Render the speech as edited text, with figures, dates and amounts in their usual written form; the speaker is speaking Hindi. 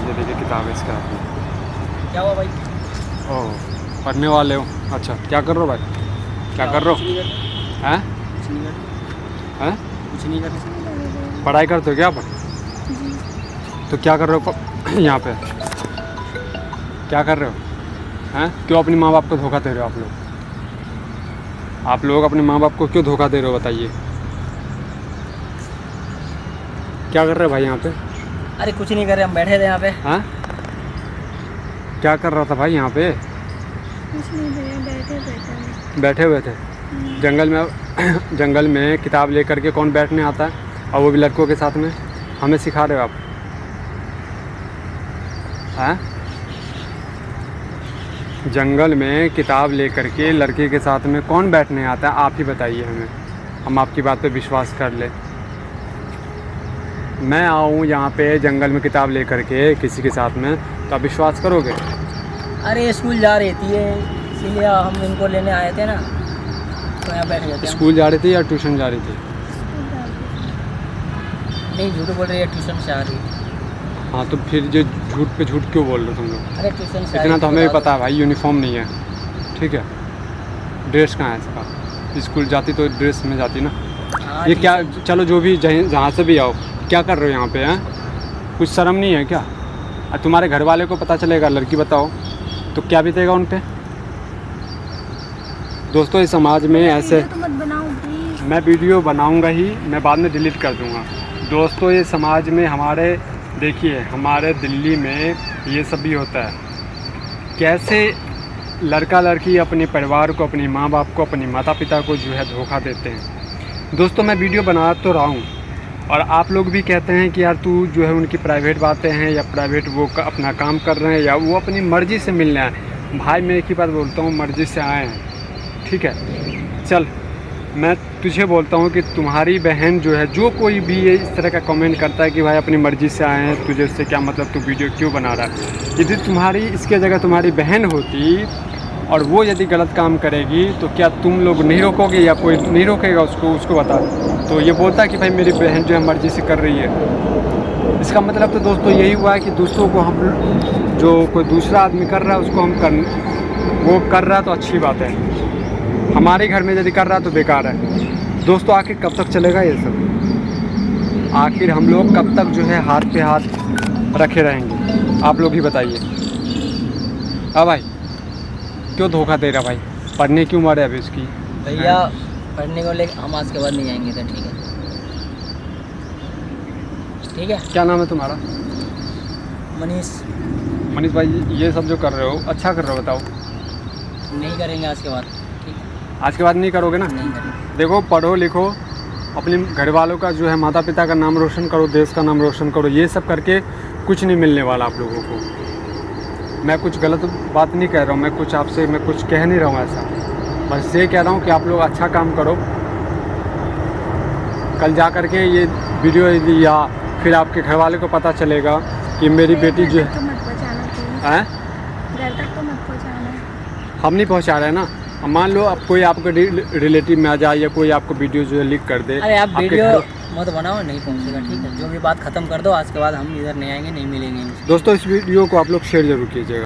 ये देखिए किताब है इसके हाथ में। क्या हुआ भाई? ओह, पढ़ने वाले हो? अच्छा, क्या कर रहे हो भाई? क्या कर रहे हो? हैं? कुछ नहीं कर हैं? कुछ नहीं कर पढ़ाई करते हो क्या आप? तो क्या कर रहे हो यहाँ पे? क्या कर रहे हो? हैं? क्यों अपने माँ बाप को धोखा दे रहे हो आप लोग? आप लोग अपने माँ बाप को क्यों धोखा दे रहे हो बताइए? क्या कर रहे हो भाई यहाँ पे? अरे कुछ नहीं कर रहे, हम बैठे थे यहाँ पे। हाँ? क्या कर रहा था भाई यहाँ पे? कुछ नहीं भैया, बैठे हुए थे जंगल में। जंगल में किताब लेकर के कौन बैठने आता है, और वो भी लड़कों के साथ में? हमें सिखा रहे हो आप? हैं? जंगल में किताब लेकर के लड़के के साथ में कौन बैठने आता है? आप ही बताइए हमें, हम आपकी बात पे विश्वास कर ले। मैं आऊँ यहाँ पे जंगल में किताब लेकर के किसी के साथ में, तो आप विश्वास करोगे? अरे स्कूल जा रही थी इसीलिए हम इनको लेने आए थे ना, तो यहाँ बैठ गए थे। स्कूल जा रही थी या ट्यूशन जा रही थी? नहीं, झूठ बोल रही है, ट्यूशन से आ रही है। हाँ, तो फिर जो झूठ पे झूठ क्यों बोल रहे हो तुम लोग? अरे ट्यूशन से इतना तो हमें भी पता है भाई, यूनिफॉर्म नहीं है, ठीक है? ड्रेस कहाँ है इसका? स्कूल जाती तो ड्रेस में जाती ना। हाँ, ये क्या, चलो जो भी जहाँ से भी आओ, क्या कर रहे हो यहाँ पे? हैं? कुछ शर्म नहीं है क्या? और तुम्हारे घर वाले को पता चलेगा, लड़की बताओ तो क्या बीतेगा उन पे? दोस्तों, इस समाज में ऐसे तो मत बनाओ प्लीज। मैं वीडियो बनाऊंगा ही, मैं बाद में डिलीट कर दूंगा। दोस्तों, ये समाज में हमारे, देखिए हमारे दिल्ली में ये सब भी होता है। कैसे लड़का लड़की अपने परिवार को, अपने माँ बाप को, अपने माता पिता को जो है धोखा देते हैं। दोस्तों, मैं वीडियो बना तो रहा हूँ, और आप लोग भी कहते हैं कि यार तू जो है उनकी प्राइवेट बातें हैं, या प्राइवेट वो अपना काम कर रहे हैं, या वो अपनी मर्ज़ी से मिलना है। भाई मैं एक ही बात बोलता हूँ, मर्ज़ी से आए हैं, ठीक है? चल, मैं तुझे बोलता हूँ कि तुम्हारी बहन जो है, जो कोई भी ये इस तरह का कमेंट करता है कि भाई अपनी मर्ज़ी से आए हैं, तुझे उससे क्या मतलब, तू वीडियो क्यों बना रहा है? यदि तुम्हारी इसके जगह तुम्हारी बहन होती और वो यदि गलत काम करेगी, तो क्या तुम लोग नहीं रोकोगे, या कोई नहीं रोकेगा उसको बता? तो ये बोलता है कि भाई मेरी बहन जो है मर्ज़ी से कर रही है। इसका मतलब तो दोस्तों यही हुआ है कि दूसरों को हम, जो कोई दूसरा आदमी कर रहा है उसको हम वो कर रहा है तो अच्छी बात है, हमारे घर में यदि कर रहा है तो बेकार है। दोस्तों, आखिर कब तक चलेगा ये सब? आखिर हम लोग कब तक जो है हाथ पे हाथ रखे रहेंगे? आप लोग ही बताइए। हाँ भाई, क्यों धोखा दे रहा भाई? पढ़ने की उम्र है अभी उसकी। भैया पढ़ने को लेकर हम आज के बाद नहीं आएंगे, तो ठीक है? ठीक है। क्या नाम है तुम्हारा? मनीष। मनीष भाई, ये सब जो कर रहे हो अच्छा कर रहे हो? बताओ। नहीं करेंगे आज के बाद, ठीक है? आज के बाद नहीं करोगे ना? नहीं करेंगे। देखो, पढ़ो लिखो, अपने घर वालों का जो है, माता पिता का नाम रोशन करो, देश का नाम रोशन करो। ये सब करके कुछ नहीं मिलने वाला आप लोगों को। मैं कुछ गलत बात नहीं कह रहा हूँ, मैं कुछ कह नहीं रहा हूँ ऐसा। बस ये कह रहा हूँ कि आप लोग अच्छा काम करो। कल जा कर के ये वीडियो यदि, या फिर आपके घर वाले को पता चलेगा कि मेरी बेटी जो है, मत पहुंचाना प्लीज। हैं? घर तक तो मत पहुंचाना। हम नहीं पहुँचा रहे हैं ना। अब मान लो अब कोई आपके रिलेटिव में आ जाए, या कोई आपको वीडियो जो है लिख कर दे। अरे आप आपके वीडियो घर, मत बनाओ, नहीं पहुंचेगा, ठीक है? जो भी बात ख़त्म कर दो, आज के बाद हम इधर नहीं आएंगे, नहीं मिलेंगे। दोस्तों इस वीडियो को आप लोग शेयर जरूर कीजिएगा।